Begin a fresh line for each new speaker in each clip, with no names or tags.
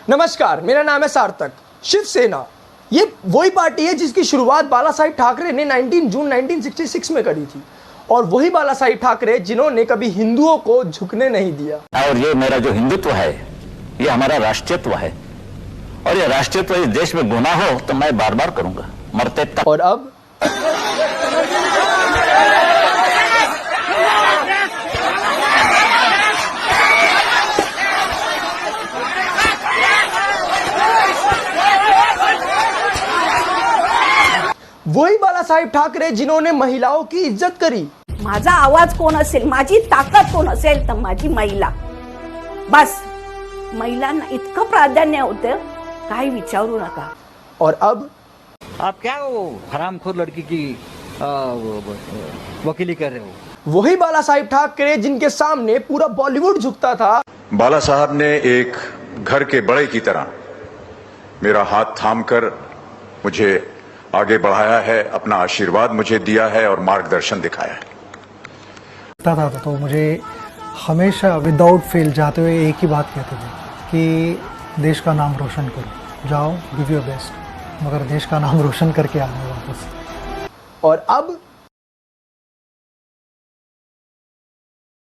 नमस्कार, मेरा नाम है सार्थक। शिवसेना ये वही पार्टी है जिसकी शुरुआत बाला साहेब ठाकरे ने 19 जून 1966 में करी थी, और वही बाला साहेब ठाकरे जिन्होंने कभी हिंदुओं को झुकने नहीं दिया।
और ये मेरा जो हिंदुत्व है, ये हमारा राष्ट्रीयत्व है, और ये राष्ट्रीयत्व इस देश में गुनाह हो तो मैं बार बार करूंगा, मरते तक।
और अब वही बाला साहेब ठाकरे जिन्होंने महिलाओं की इज्जत करी।
माझा आवाज कोण असेल, माझी ताकद कोण असेल, तर माझी महिला। बस महिलांना इतकं प्राधान्य होतं, काही विचारू नका।
और अब
आप क्या वो हरामखोर लड़की की वकीली कर रहे हो?
वही बाला साहेब ठाकरे जिनके सामने पूरा बॉलीवुड झुकता था।
बाला साहब ने एक घर के बड़े की तरह मेरा हाथ थामकर मुझे आगे बढ़ाया है, अपना आशीर्वाद मुझे दिया है और मार्गदर्शन दिखाया है।
था तो मुझे हमेशा विदाउट फेल जाते हुए एक ही बात कहते थे कि देश का नाम रोशन करो, जाओ गिव योर बेस्ट, मगर देश का नाम रोशन करके आना वापस।
और अब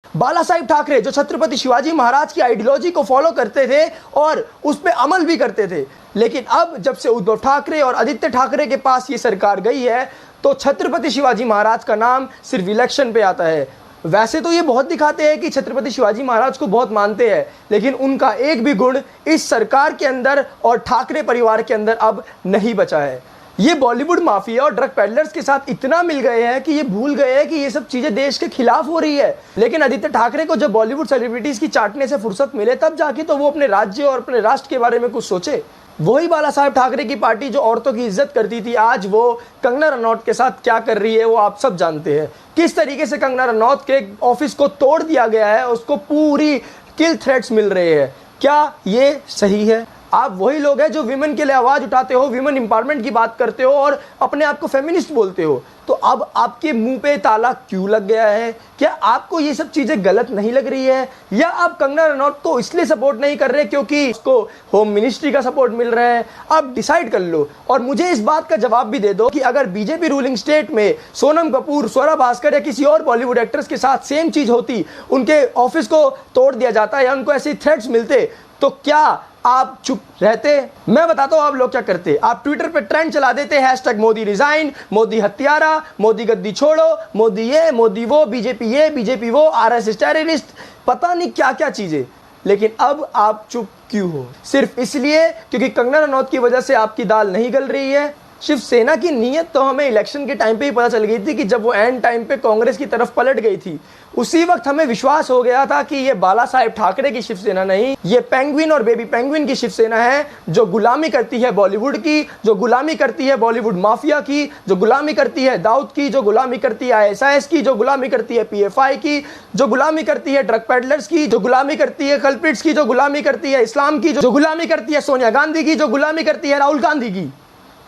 बाला साहेब ठाकरे जो छत्रपति शिवाजी महाराज की आइडियोलॉजी को फॉलो करते थे और उस पर अमल भी करते थे, लेकिन अब जब से उद्धव ठाकरे और आदित्य ठाकरे के पास ये सरकार गई है तो छत्रपति शिवाजी महाराज का नाम सिर्फ इलेक्शन पे आता है। वैसे तो ये बहुत दिखाते हैं कि छत्रपति शिवाजी महाराज को बहुत मानते हैं, लेकिन उनका एक भी गुण इस सरकार के अंदर और ठाकरे परिवार के अंदर अब नहीं बचा है। ये बॉलीवुड माफिया और ड्रग पेडलर्स के साथ इतना मिल गए हैं कि ये भूल गए हैं कि ये सब चीजें देश के खिलाफ हो रही है। लेकिन आदित्य ठाकरे को जब बॉलीवुड सेलिब्रिटीज की चाटने से फुर्सत मिले तब जाके तो वो अपने राज्य और अपने राष्ट्र के बारे में कुछ सोचे। वही बाला साहेब ठाकरे की पार्टी जो औरतों की इज्जत करती थी, आज वो कंगना रनौत के साथ क्या कर रही है वो आप सब जानते हैं। किस तरीके से कंगना रनौत के ऑफिस को तोड़ दिया गया है, उसको पूरी किल थ्रेट्स मिल रहे हैं। क्या ये सही है? आप वही लोग हैं जो विमेन के लिए आवाज उठाते हो, विमेन एम्पावरमेंट की बात करते हो और अपने आप को फेमिनिस्ट बोलते हो, तो अब आपके मुंह पे ताला क्यों लग गया है? क्या आपको ये सब चीजें गलत नहीं लग रही है, या आप कंगना रनौत को इसलिए सपोर्ट नहीं कर रहे क्योंकि उसको होम मिनिस्ट्री का सपोर्ट मिल रहा है? आप डिसाइड कर लो और मुझे इस बात का जवाब भी दे दो कि अगर बीजेपी रूलिंग स्टेट में सोनम कपूर, स्वरा भास्कर या किसी और बॉलीवुड एक्ट्रेस के साथ सेम चीज होती, उनके ऑफिस को तोड़ दिया जाता या उनको ऐसे थ्रेट्स मिलते, तो क्या आप चुप रहते? मैं बताता हूं आप लोग क्या करते। आप ट्विटर पे ट्रेंड चला देते, हैशटैग मोदी रिजाइन, मोदी हत्यारा, मोदी गद्दी छोड़ो, मोदी ये, मोदी वो, बीजेपी ये, बीजेपी वो, आरएसएस टेररिस्ट, पता नहीं क्या क्या चीजें। लेकिन अब आप चुप क्यों हो? सिर्फ इसलिए क्योंकि कंगना रनौत की वजह से आपकी दाल नहीं गल रही है। शिवसेना की नीयत तो हमें इलेक्शन के टाइम पे ही पता चल गई थी कि जब वो एंड टाइम पे कांग्रेस की तरफ पलट गई थी, उसी वक्त हमें विश्वास हो गया था कि ये बाला साहेब ठाकरे की शिवसेना नहीं, ये पेंगुइन और बेबी पेंगुइन की शिवसेना है, जो गुलामी करती है बॉलीवुड की, जो गुलामी करती है बॉलीवुड माफिया की, जो गुलामी करती है दाऊद की, जो गुलामी करती है आईएसआईएस की, जो गुलामी करती है पीएफआई की, जो गुलामी करती है ड्रग पेडलर्स की, जो गुलामी करती है कल्प्रिट्स की, जो गुलामी करती है इस्लाम की, जो गुलामी करती है सोनिया गांधी की, जो गुलामी करती है राहुल गांधी की।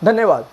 धन्यवाद।